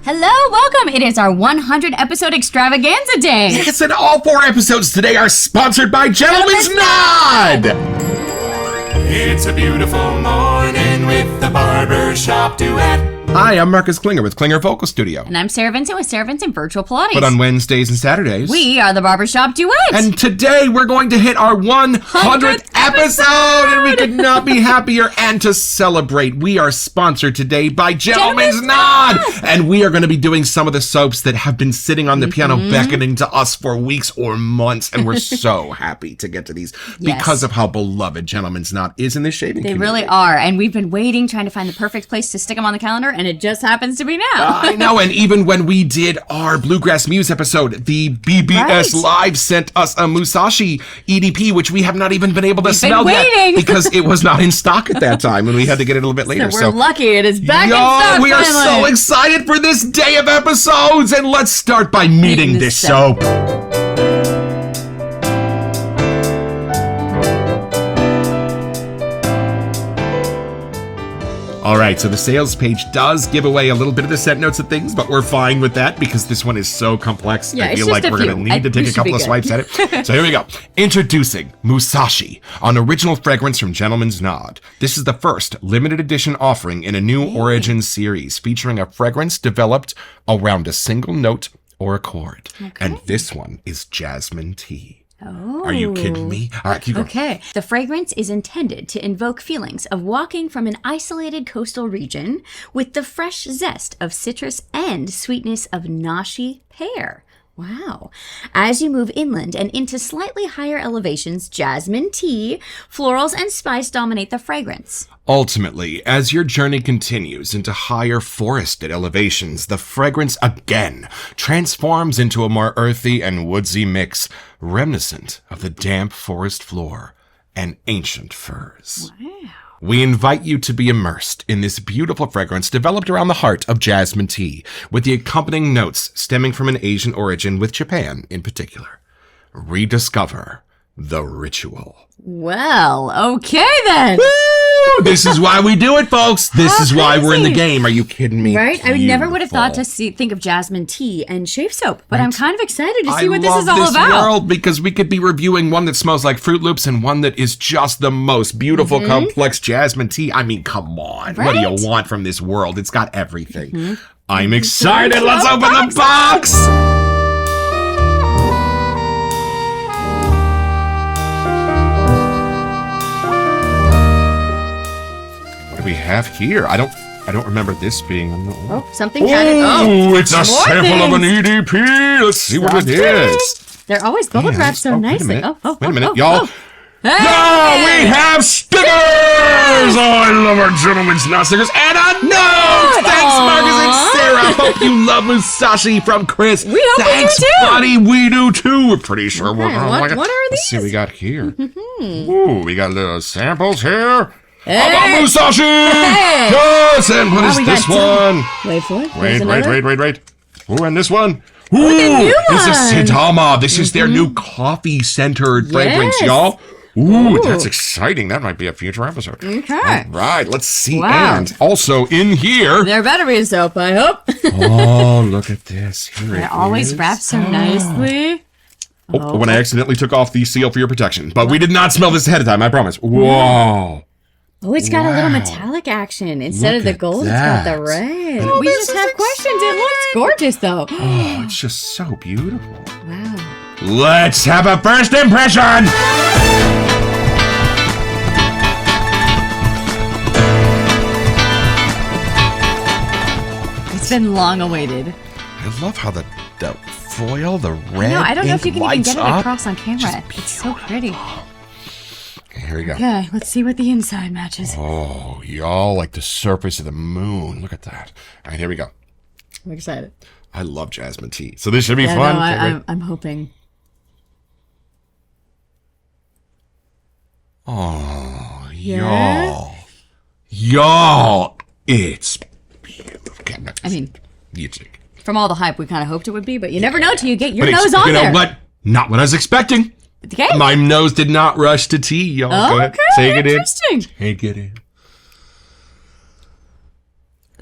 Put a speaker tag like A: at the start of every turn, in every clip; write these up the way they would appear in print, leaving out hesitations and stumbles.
A: Hello, welcome. It is our 100 episode extravaganza day.
B: Yes, and all 4 episodes today are sponsored by Gentleman's Nod.
C: It's a beautiful morning with the Barbershop Duet.
B: Hi, I'm Marcus Klinger with Klinger Vocal Studio.
A: And I'm Sarah Vincent with Sarah Vincent Virtual Pilates.
B: But on Wednesdays and Saturdays,
A: we are the Barbershop Duet.
B: And today we're going to hit our 100th episode, and we could not be happier. And to celebrate, we are sponsored today by Gentleman's Nod. And we are going to be doing some of the soaps that have been sitting on the piano beckoning to us for weeks or months. And we're so happy to get to these because of how beloved Gentleman's Nod is in this shaving community.
A: They really are. And we've been waiting, trying to find the perfect place to stick them on the calendar. And it just happens to be now.
B: I know, and even when we did our Bluegrass Muse episode, the BBS Live sent us a Musashi EDP, which we have not even been able to smell yet because it was not in stock at that time, and we had to get it a little bit later.
A: So we're lucky it is back in stock.
B: We are so excited for this day of episodes, and let's start by meeting this soap. All right, so the sales page does give away a little bit of the set notes of things, but we're fine with that because this one is so complex. I feel like we're going to need to take a couple of swipes at it. So here we go. Introducing Musashi, an original fragrance from Gentleman's Nod. This is the first limited edition offering in a new Origin series featuring a fragrance developed around a single note or accord. And this one is jasmine tea.
A: Oh.
B: Are you kidding me? All right, keep going.
A: Okay. The fragrance is intended to invoke feelings of walking from an isolated coastal region with the fresh zest of citrus and sweetness of nashi pear. Wow. As you move inland and into slightly higher elevations, jasmine tea, florals, and spice dominate the fragrance.
B: Ultimately, as your journey continues into higher forested elevations, the fragrance again transforms into a more earthy and woodsy mix, reminiscent of the damp forest floor and ancient firs. Wow. We invite you to be immersed in this beautiful fragrance developed around the heart of jasmine tea, with the accompanying notes stemming from an Asian origin, with Japan in particular. Rediscover the ritual.
A: Well, okay then.
B: Woo! This is why we do it, folks. This is why we're in the game. Are you kidding me?
A: Right? I never would have thought to think of jasmine tea and shave soap, but I'm kind of excited to see what this is all about. I love this world because we could be reviewing one that smells like Fruit Loops and one that is just the most beautiful, complex jasmine tea. I mean, come on. Right? What do you want from this world? It's got everything. I'm excited. Let's open the box. We have here. I don't remember this being. Something kind of.
B: It's a sample of an EDP. Let's see what it is.
A: They're always bubble wrapped so nicely.
B: Wait a minute, y'all. Hey! We have stickers! I love our Gentleman's Nod stickers. And a note! Thanks, Marcus and Sarah. Hope you love Musashi from Chris.
A: We hope we do too.
B: Buddy. We do too. We're pretty sure we're going to
A: What are these?
B: Let's see what we got here. Ooh, we got little samples here. How about Musashi? Hey. Yes, and what is this one?
A: Wait for it.
B: Wait. Ooh, and this one.
A: Ooh,
B: this is Sidama. This is their new coffee-centered fragrance, y'all. Ooh, that's exciting. That might be a future episode.
A: Okay.
B: All right, let's see. Wow. And also in here...
A: There better be soap, I hope.
B: Oh, look at this. Here it is.
A: Always wrapped so nicely.
B: When I accidentally took off the seal for your protection. But we did not smell this ahead of time, I promise. Whoa.
A: Oh, it's got a little metallic action. Instead of the gold, it's got the red. We just have questions. It looks gorgeous, though.
B: Oh, it's just so beautiful.
A: Wow.
B: Let's have a first impression!
A: It's been long awaited.
B: I love how the foil, the red
A: I don't know if you can even get it
B: up.
A: across on camera. It's so pretty.
B: Okay, here we go.
A: Okay, let's see what the inside matches.
B: Oh, y'all, like the surface of the moon. Look at that. All right, here we go.
A: I'm excited.
B: I love jasmine tea. So this should be fun.
A: No, I'm hoping.
B: Oh, y'all, it's beautiful.
A: I mean,
B: you take.
A: From all the hype, we kind of hoped it would be, but you never know till you get your nose on there.
B: You know what? Not what I was expecting.
A: Okay.
B: My nose did not rush to tea, y'all.
A: Oh,
B: go ahead.
A: Okay,
B: take it
A: interesting.
B: in. Take it in.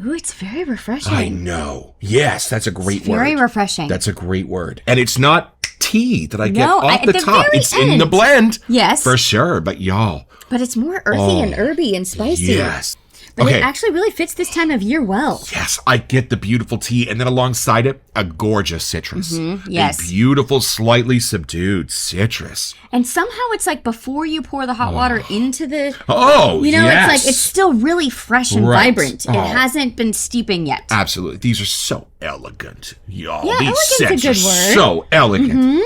A: Ooh, it's very refreshing.
B: I know. Yes, that's a great word.
A: Very refreshing.
B: That's a great word. And it's not tea that I get
A: No,
B: off the
A: at the
B: top.
A: very
B: It's in the
A: end.
B: blend.
A: Yes.
B: For sure. But y'all.
A: But it's more earthy and herby and spicy.
B: Yes.
A: But
B: Okay.
A: it actually really fits this time of year well.
B: Yes, I get the beautiful tea, and then alongside it, a gorgeous citrus.
A: Yes.
B: A beautiful, slightly subdued citrus.
A: And somehow it's like before you pour the hot water into the...
B: Oh,
A: You know,
B: yes.
A: it's like it's still really fresh and
B: Right.
A: vibrant.
B: Oh.
A: It hasn't been steeping yet.
B: Absolutely. These are so elegant, y'all.
A: Yeah,
B: These
A: elegant's a
B: scents
A: good
B: are
A: word.
B: so elegant.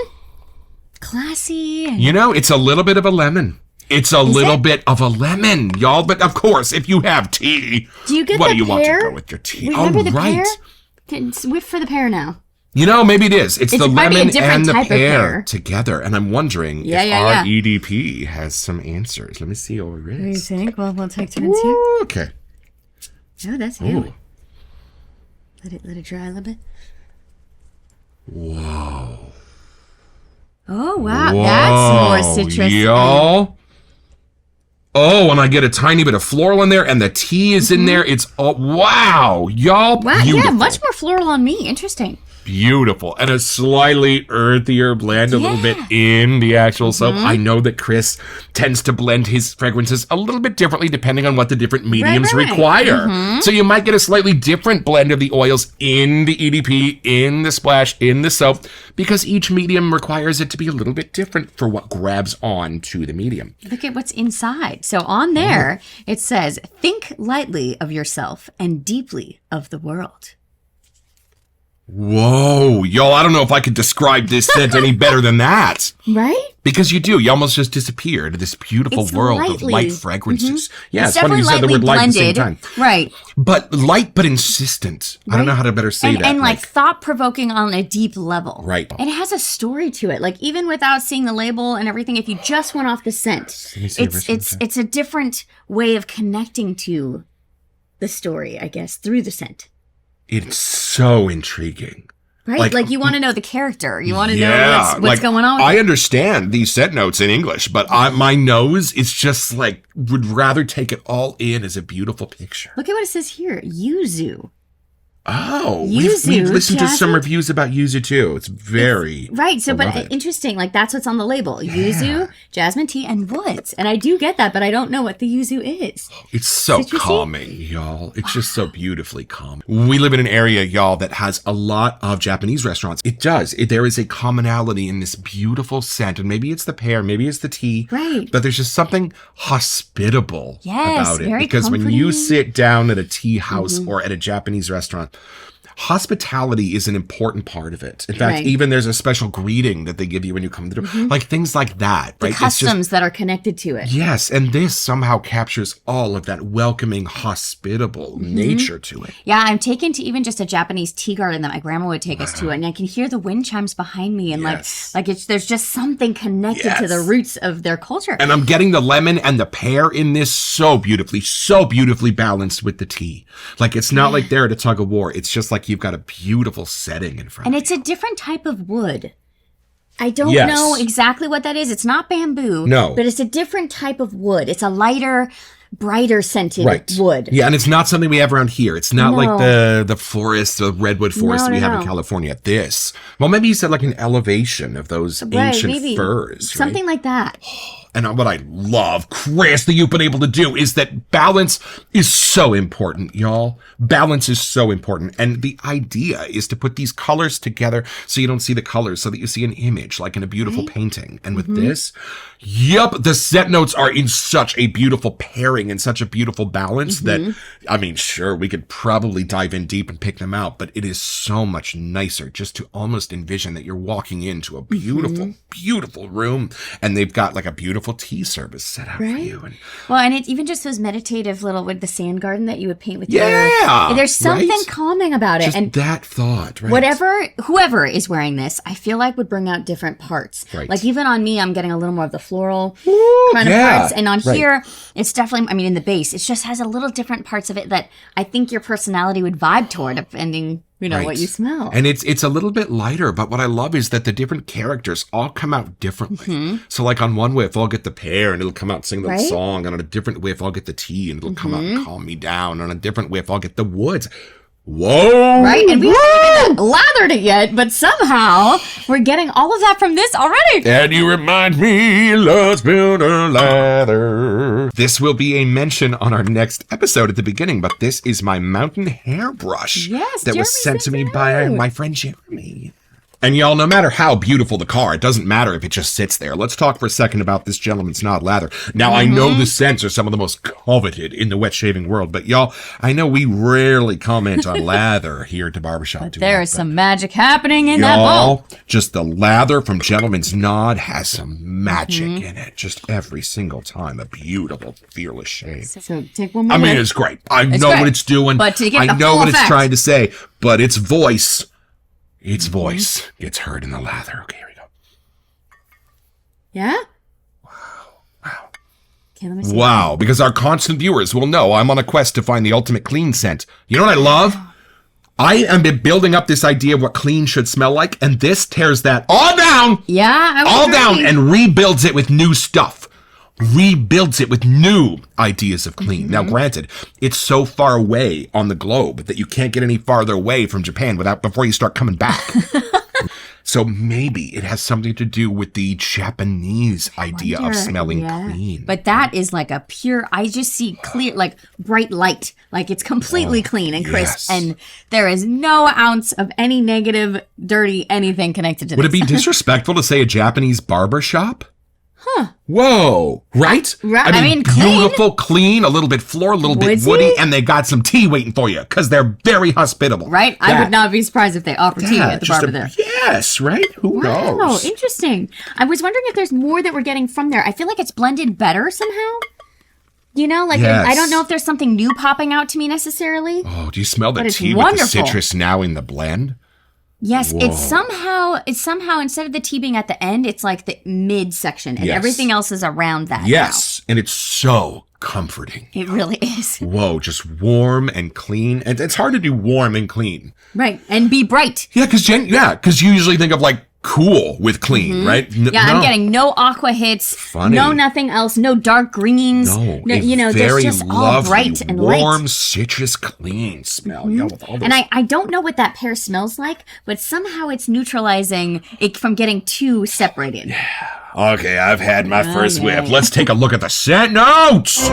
A: Classy. And
B: You know, it's a little bit of a lemon. It's a little
A: it?
B: bit of a lemon, y'all. But of course, if you have tea,
A: do you get
B: what
A: the
B: do you want
A: pear?
B: to go with your tea?
A: Remember the
B: right.
A: pear? It's whip for the pear now.
B: You know, maybe it is. It's the
A: might be a
B: lemon
A: different
B: and the
A: type of
B: pear
A: pear.
B: together. And I'm wondering
A: Yeah,
B: if
A: yeah,
B: our
A: yeah.
B: EDP has some answers. Let me see over
A: What do you
B: this.
A: think? Well, we'll take turns here.
B: Ooh, okay.
A: Oh, that's
B: Ooh.
A: you. Let it dry a little bit.
B: Whoa.
A: Oh, wow. That's more citrus.
B: Y'all. Oh, and I get a tiny bit of floral in there, and the tea is in there. It's all, wow, y'all.
A: Wow,
B: Beautiful.
A: yeah, much more floral on me. Interesting.
B: Beautiful. And a slightly earthier blend a little bit in the actual soap. I know that Chris tends to blend his fragrances a little bit differently depending on what the different mediums
A: right.
B: require. So you might get a slightly different blend of the oils in the EDP, in the splash, in the soap, because each medium requires it to be a little bit different for what grabs on to the medium.
A: Look at what's inside. So on there, it says, think lightly of yourself and deeply of the world.
B: Whoa, y'all, I don't know if I could describe this scent any better than that.
A: Right?
B: Because you do. You almost just disappear into this beautiful
A: It's
B: world of
A: lightly.
B: light fragrances. Yeah,
A: It's
B: it's funny you said the
A: definitely
B: word light at the same
A: blended.
B: time.
A: Right.
B: But light but insistent. I don't know how to better say that.
A: And like thought-provoking on a deep level.
B: Right.
A: And it has a story to it. Like even without seeing the label and everything, if you just went off the scent,
B: Let me see the original scent.
A: it's a different way of connecting to the story, I guess, through the scent.
B: It's so intriguing.
A: Right? Like you want to know the character. You want to know what's
B: like,
A: going on.
B: I understand these scent notes in English, but my nose is just like, would rather take it all in as a beautiful picture.
A: Look at what it says here. Yuzu.
B: Oh,
A: Yuzu,
B: we've listened to some
A: jasmine?
B: reviews about yuzu too. It's very
A: Right. So,
B: I love
A: but
B: it.
A: interesting. Like that's what's on the label. Yuzu, jasmine tea, and woods. And I do get that, but I don't know what the yuzu is.
B: It's so
A: Citrusy?
B: calming, y'all. It's just so beautifully calming. We live in an area, y'all, that has a lot of Japanese restaurants. It does. There is a commonality in this beautiful scent, and maybe it's the pear, maybe it's the tea.
A: Right.
B: But there's just something hospitable
A: Yes,
B: about it.
A: very
B: Because when you
A: comforting.
B: sit down at a tea house or at a Japanese restaurant, hospitality is an important part of it. In fact,
A: Right.
B: even there's a special greeting that they give you when you come through. Like things like that,
A: The
B: right? It's just-
A: customs that are connected to it.
B: Yes, and this somehow captures all of that welcoming, hospitable nature to it.
A: Yeah, I'm taken to even just a Japanese tea garden that my grandma would take us to, and I can hear the wind chimes behind me, and
B: Yes.
A: like there's just something connected to the
B: Yes.
A: roots of their culture.
B: And I'm getting the lemon and the pear in this so beautifully balanced with the tea. Like it's not like they're at a tug of war. It's just like you've got a beautiful setting in front
A: And
B: of
A: it's a different type of wood. I don't
B: Yes.
A: know exactly what that is. It's not bamboo.
B: No.
A: But it's a different type of wood. It's a lighter, brighter scented wood.
B: Yeah, and it's not something we have around here. It's not like the forest, the redwood forest
A: No,
B: we
A: no,
B: have in
A: no.
B: California. This, well, maybe you said like an elevation of those ancient
A: maybe.
B: firs. right?
A: Something like that.
B: And what I love, Chris, that you've been able to do is that balance is so important, y'all. Balance is so important. And the idea is to put these colors together so you don't see the colors, so that you see an image, like in a beautiful painting. And with this, the scent notes are in such a beautiful pairing and such a beautiful balance that, I mean, sure, we could probably dive in deep and pick them out, but it is so much nicer just to almost envision that you're walking into a beautiful room and they've got like a beautiful tea service set out for you. And
A: Well, and it's even just those meditative little with the sand garden that you would paint with
B: Yeah,
A: your... There's something
B: right?
A: calming about it.
B: just
A: And
B: that thought, right?
A: whoever is wearing this, I feel like would bring out different parts.
B: Right.
A: Like even on me, I'm getting a little more of the floral kind of
B: yeah,
A: parts. And on
B: right.
A: here, it's definitely, I mean, in the base, it just has a little different parts of it that I think your personality would vibe toward, depending We know
B: Right.
A: what you smell.
B: And it's a little bit lighter, but what I love is that the different characters all come out differently. So like on one whiff, I'll get the pear and it'll come out and sing that
A: Right?
B: song. And on a different whiff, I'll get the tea and it'll come out and calm me down. On a different whiff, I'll get the woods. Whoa!
A: Right? And we haven't even lathered it yet, but somehow we're getting all of that from this already.
B: And you remind me, let's build a lather. This will be a mention on our next episode at the beginning, but this is my mountain hairbrush
A: Yes,
B: that
A: Jeremy
B: was sent to
A: sent
B: me
A: it
B: by
A: out.
B: my friend Jeremy. And y'all, no matter how beautiful the car, it doesn't matter if it just sits there. Let's talk for a second about this gentleman's not lather. Now, I know the scents are some of the most coveted in the wet shaving world, but y'all, I know we rarely comment on lather here at the Barbershop Duet.
A: There is some magic happening in that bowl.
B: Y'all, just the lather from Gentleman's Nod has some magic in it. Just every single time. A beautiful, fearless shave.
A: So take one more
B: I mean,
A: whiff.
B: it's great. I know
A: great.
B: what it's doing.
A: But to get
B: I
A: the
B: know
A: full
B: what it's
A: effect.
B: trying to say. But its voice gets heard in the lather. Okay, here we go.
A: Yeah? Wow. Okay, let me see.
B: Wow, because our constant viewers will know I'm on a quest to find the ultimate clean scent. You know what I love? I am building up this idea of what clean should smell like, and this tears that all down!
A: Yeah, I was
B: All down
A: agree.
B: and rebuilds it with new stuff. Rebuilds it with new ideas of clean. Now, granted, it's so far away on the globe that you can't get any farther away from Japan before you start coming back. So maybe it has something to do with the Japanese idea of
A: Wonder,
B: smelling
A: yeah.
B: clean.
A: But that is like a pure, I just see clear, like bright light. Like it's completely clean and crisp.
B: yes.
A: And there is no ounce of any negative, dirty, anything connected to
B: Would it
A: this.
B: be disrespectful to say a Japanese barber shop? Huh. Whoa. Right?
A: Right, I mean, clean.
B: beautiful, clean, a little bit floral, a little bit
A: Woodsy.
B: woody, and they got some tea waiting for you because they're very hospitable.
A: Right? I would not be surprised if they offer tea at the barber there.
B: Yes, right? Who
A: Wow,
B: knows?
A: interesting. I was wondering if there's more that we're getting from there. I feel like it's blended better somehow. You know, like
B: Yes.
A: I don't know if there's something new popping out to me necessarily.
B: Oh, do you smell the
A: But it's
B: tea
A: wonderful.
B: with the citrus now in the blend?
A: Yes, it's somehow instead of the tea being at the end, it's like the mid section, and
B: Yes.
A: everything else is around that.
B: Yes, and it's so comforting.
A: now. It really is.
B: Whoa, just warm and clean. And it's hard to do warm and clean.
A: Right, and be bright.
B: Yeah, because you usually think of like cool with clean, right?
A: Yeah, I'm getting no aqua hits,
B: Funny.
A: no nothing else, no dark greens.
B: a
A: you know,
B: very
A: there's just all
B: lovely,
A: bright and light.
B: warm, citrus, clean smell. Yeah, with all those
A: And I don't know what that pear smells like, but somehow it's neutralizing it from getting too separated.
B: Okay, I've had my first
A: yeah.
B: whiff. Let's take a look at the scent notes.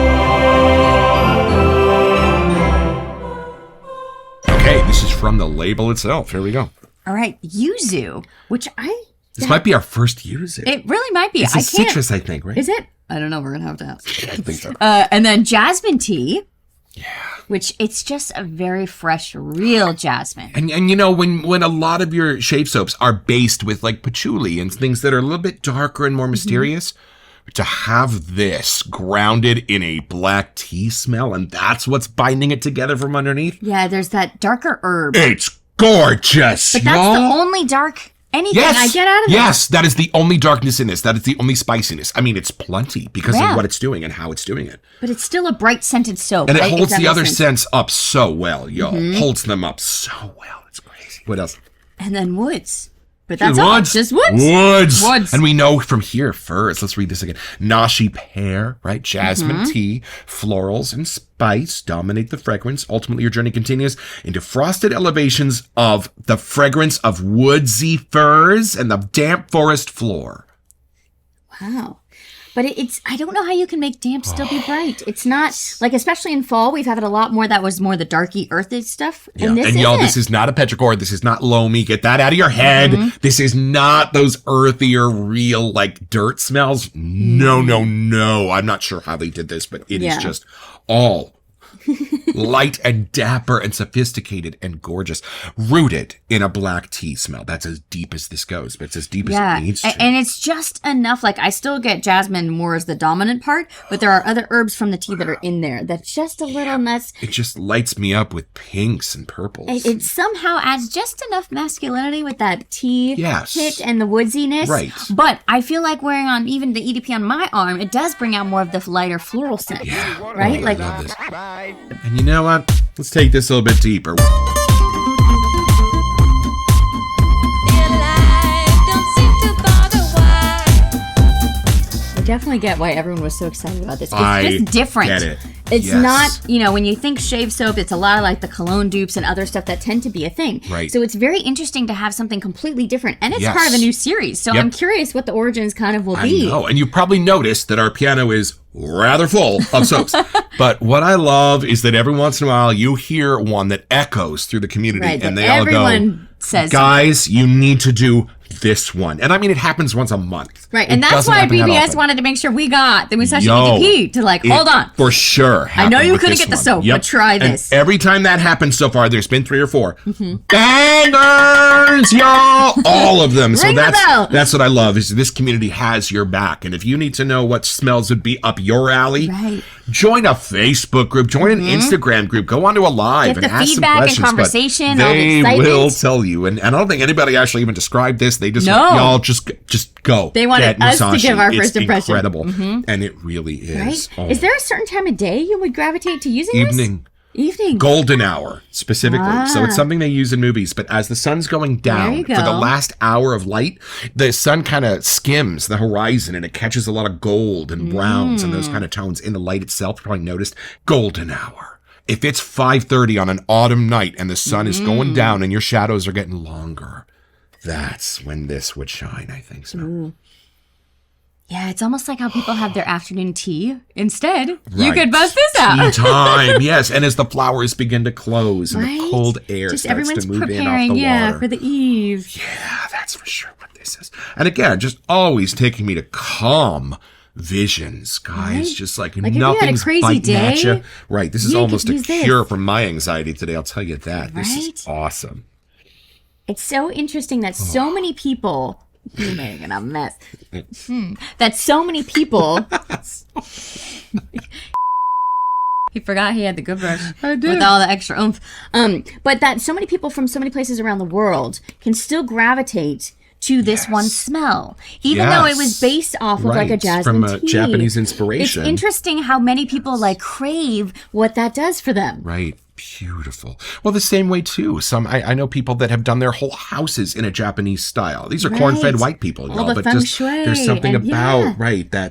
B: Okay, this is from the label itself. Here we go.
A: All right, yuzu, which
B: This might be our first yuzu.
A: it really might be.
B: It's
A: I
B: a
A: can't.
B: citrus, I think, right?
A: Is it? I don't know. We're gonna have to ask.
B: I think so.
A: And then jasmine tea. Yeah. Which it's just a very fresh, real jasmine.
B: And you know, when a lot of your shave soaps are based with like patchouli and things that are a little bit darker and more mysterious, to have this grounded in a black tea smell, and that's what's binding it together from underneath,
A: Yeah, there's that darker herb.
B: it's gorgeous,
A: But that's
B: y'all.
A: the only dark anything I get out of it.
B: Yes, that is the only darkness in this. That is the only spiciness. I mean, it's plenty because
A: Yeah.
B: of what it's doing and how it's doing it.
A: But it's still a bright scented soap.
B: And it
A: right? If
B: holds
A: that
B: the
A: makes
B: other
A: sense.
B: scents up so well, y'all. Holds them up so well. It's crazy. What else?
A: And then woods. But that's all.
B: Woods.
A: Just woods.
B: Woods.
A: Woods.
B: And we know from here first. Let's read this again. Nashi pear, right? Jasmine tea, florals, and spice dominate the fragrance. Ultimately, your journey continues into frosted elevations of the fragrance of woodsy firs and the damp forest floor.
A: Wow. But it's, I don't know how you can make damp still be bright. It's not, like, especially in fall, we've had it a lot more that was more the darky, earthy stuff. And this
B: y'all,
A: isn't.
B: this is not a petrichor. This is not loamy. Get that out of your head. This is not those earthier, real, like, dirt smells. No, no, no. I'm not sure how they did this, but it is just all light and dapper and sophisticated and gorgeous, rooted in a black tea smell. That's as deep as this goes, but it's as deep as it needs to.
A: And it's just enough. Like, I still get jasmine more as the dominant part, but there are other herbs from the tea that are in there that's just a little nuts.
B: It just lights me up with pinks and purples.
A: It somehow adds just enough masculinity with that tea
B: Yes.
A: hit and the woodsiness.
B: Right.
A: But I feel like wearing on even the EDP on my arm, it does bring out more of the lighter floral scent. Right?
B: Oh,
A: like,
B: I love this. And you know what? Let's take this a little bit deeper.
A: definitely get why everyone was so excited about this. It's
B: I
A: just different.
B: get it.
A: It's
B: Yes.
A: not, when you think shave soap, it's a lot of like the cologne dupes and other stuff that tend to be a thing.
B: Right.
A: So it's very interesting to have something completely different. And it's
B: Yes.
A: part of a new series. So
B: Yep.
A: I'm curious what the origins kind of will
B: I
A: be.
B: know, and you probably noticed that our piano is rather full of soaps. But what I love is that every once in a while you hear one that echoes through the community,
A: Right,
B: and
A: that
B: they all go,
A: everyone says,
B: guys, you need to do this one. And I mean, it happens once a month.
A: right, and
B: It
A: that's
B: doesn't
A: why
B: happen that
A: BBS
B: often.
A: wanted to make sure we got the Musashi
B: Yo,
A: EDP to hold on.
B: For sure.
A: I know
B: happened
A: you
B: with
A: couldn't
B: this
A: get the
B: one.
A: soap,
B: Yep.
A: but try
B: And
A: this.
B: every time that happens so far, there's been 3 or 4 bangers, y'all, all of them. So
A: Ring the bell.
B: that's what I love is this community has your back. And if you need to know what smells would be up your alley,
A: Right.
B: join a Facebook group, join an Instagram group, go onto a live
A: Get
B: and
A: the
B: ask
A: feedback
B: some
A: and
B: questions. But
A: conversation, all the
B: they
A: excitement.
B: will tell you. And I don't think anybody actually even described this. They just
A: No.
B: want y'all just go.
A: They wanted
B: Get
A: us to
B: Musashi.
A: give our
B: It's
A: first impression.
B: incredible. And it really is.
A: Right?
B: Oh.
A: Is there a certain time of day you would gravitate to using this? Evening.
B: Golden hour, specifically. So it's
A: Ah.
B: something they use in movies. But as the sun's going down,
A: you
B: for the
A: go.
B: last hour of light, the sun kind of skims the horizon and it catches a lot of gold and browns and those kind of tones in the light itself. You probably noticed golden hour. If it's 5:30 on an autumn night and the sun is going down and your shadows are getting longer, that's when this would shine, I think so.
A: Yeah, it's almost like how people have their afternoon tea. Instead, you
B: Right.
A: could bust this out.
B: Tea time, yes. And as the flowers begin to close and
A: Right?
B: the cold air
A: Just
B: starts
A: everyone's
B: to move in off
A: preparing,
B: the water.
A: for the eve.
B: Yeah, that's for sure what this is. And again, just always taking me to calm visions, guys.
A: Right?
B: Just like
A: Like, if you had a
B: nothing's
A: crazy
B: biting at
A: day,
B: you. Right. This is
A: you
B: almost
A: could
B: a
A: use this.
B: cure for my anxiety today. I'll tell you that. This is
A: Right?
B: awesome.
A: It's so interesting that so many people. You're making a mess. That so many people. He forgot he had the good brush with all the extra oomph. But that so many people from so many places around the world can still gravitate to this one smell, even though it was
B: Yes.
A: based off of like a
B: Right,
A: jasmine
B: from a
A: tea.
B: Japanese inspiration.
A: It's interesting how many people crave what that does for them.
B: Right. Beautiful. Well, the same way too. I know people that have done their whole houses in a Japanese style. These are corn-fed
A: Right.
B: white people,
A: All
B: y'all.
A: the
B: But
A: feng
B: just
A: shui
B: there's something
A: and-
B: about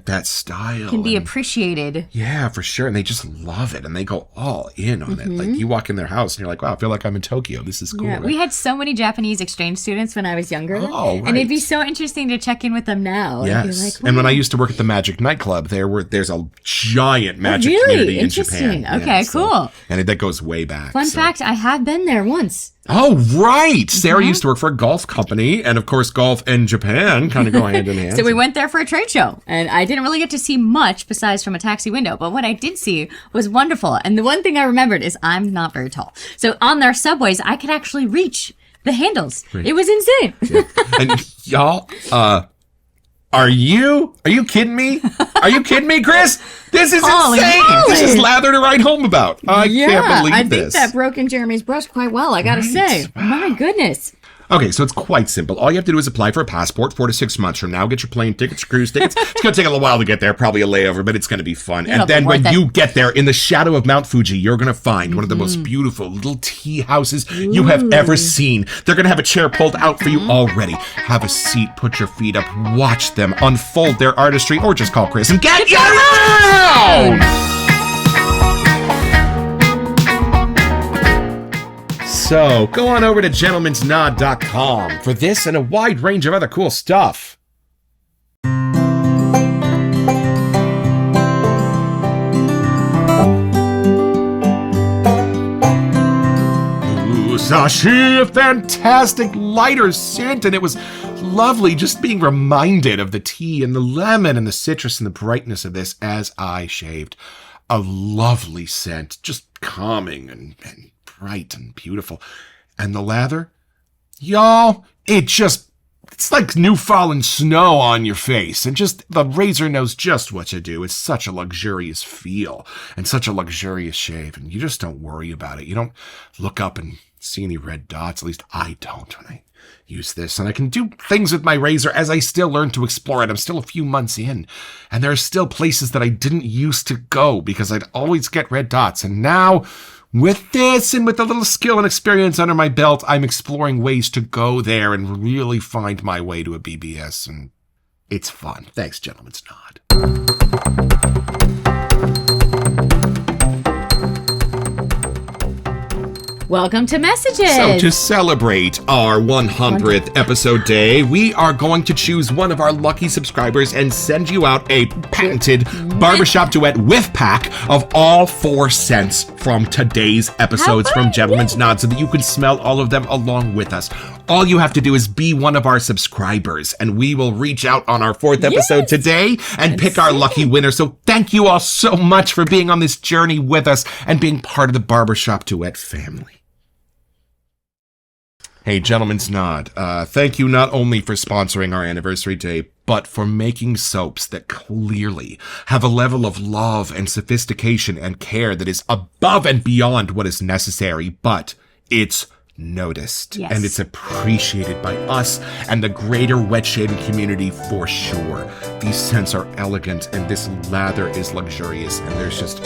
B: that style
A: Can be
B: and-
A: appreciated.
B: Yeah, for sure. And they just love it and they go all in on it. Like you walk in their house and you're like, wow, I feel like I'm in Tokyo. This is cool.
A: Yeah,
B: right?
A: we had so many Japanese exchange students when I was younger.
B: Oh,
A: And it'd be
B: right.
A: so interesting to check in with them now. And be
B: Yes.
A: like,
B: And when
A: "Wow."
B: I used to work at the Magic nightclub, there's a giant magic
A: really?
B: community in
A: Interesting.
B: Japan.
A: Okay, cool.
B: And that goes way back.
A: Fun
B: so.
A: fact, I have been there once.
B: Oh, right. Sarah used to work for a golf company. And of course, golf and Japan kind of go hand in hand.
A: So we went there for a trade show, and I didn't really get to see much besides from a taxi window. But what I did see was wonderful. And the one thing I remembered is I'm not very tall. So on their subways, I could actually reach the handles. It was insane.
B: And y'all, are you kidding me? Are you kidding me, Chris? This is
A: Holy
B: insane.
A: moly.
B: This is lather to write home about. I can't believe
A: I
B: this.
A: think that broke in Jeremy's brush quite well, I gotta say. My goodness.
B: Okay, so it's quite simple. All you have to do is apply for a passport 4 to 6 months from now. Get your plane tickets, cruise tickets. It's going to take a little while to get there, probably a layover, but it's going to be fun.
A: It'll
B: And then
A: be
B: when
A: worth it.
B: you get there, in the shadow of Mount Fuji, you're going to find one of the most beautiful little tea houses you have ever seen. They're going to have a chair pulled out for you already. Have a seat, put your feet up, watch them unfold their artistry, or just call Chris and get your own! So, go on over to gentlemansnod.com for this and a wide range of other cool stuff. Musashi, a fantastic lighter scent, and it was lovely just being reminded of the tea and the lemon and the citrus and the brightness of this as I shaved. A lovely scent, just calming and bright and beautiful. And the lather? Y'all, it's like new fallen snow on your face. And just, the razor knows just what to do. It's such a luxurious feel and such a luxurious shave. And you just don't worry about it. You don't look up and see any red dots. At least I don't when I use this. And I can do things with my razor as I still learn to explore it. I'm still a few months in. And there are still places that I didn't used to go because I'd always get red dots. And now, with this and with a little skill and experience under my belt, I'm exploring ways to go there and really find my way to a BBS. And It's fun. Thanks, Gentleman's Nod.
A: Welcome to Messages.
B: So to celebrate our 100th episode day, we are going to choose one of our lucky subscribers and send you out a patented Barbershop Duet whiff pack of all 4 scents from today's episodes from Gentleman's Nod so that you can smell all of them along with us. All you have to do is be one of our subscribers, and we will reach out on our 4th episode today and pick our lucky winner. So thank you all so much for being on this journey with us and being part of the Barbershop Duet family. Hey, Gentleman's Nod, thank you not only for sponsoring our anniversary day, but for making soaps that clearly have a level of love and sophistication and care that is above and beyond what is necessary, but it's noticed.
A: Yes.
B: And it's appreciated by us and the greater wet shaving community for sure. These scents are elegant and this lather is luxurious, and there's just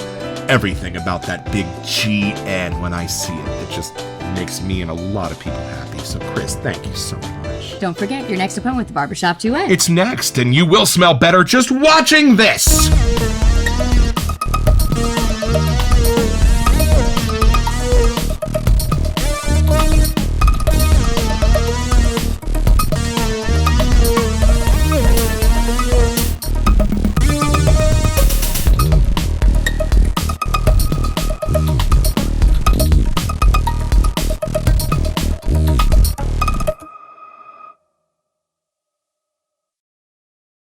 B: everything about that big GN when I see it. It just makes me and a lot of people happy. So Chris, thank you so much.
A: Don't forget your next appointment with the Barbershop Duet.
B: It's next, and you will smell better just watching this.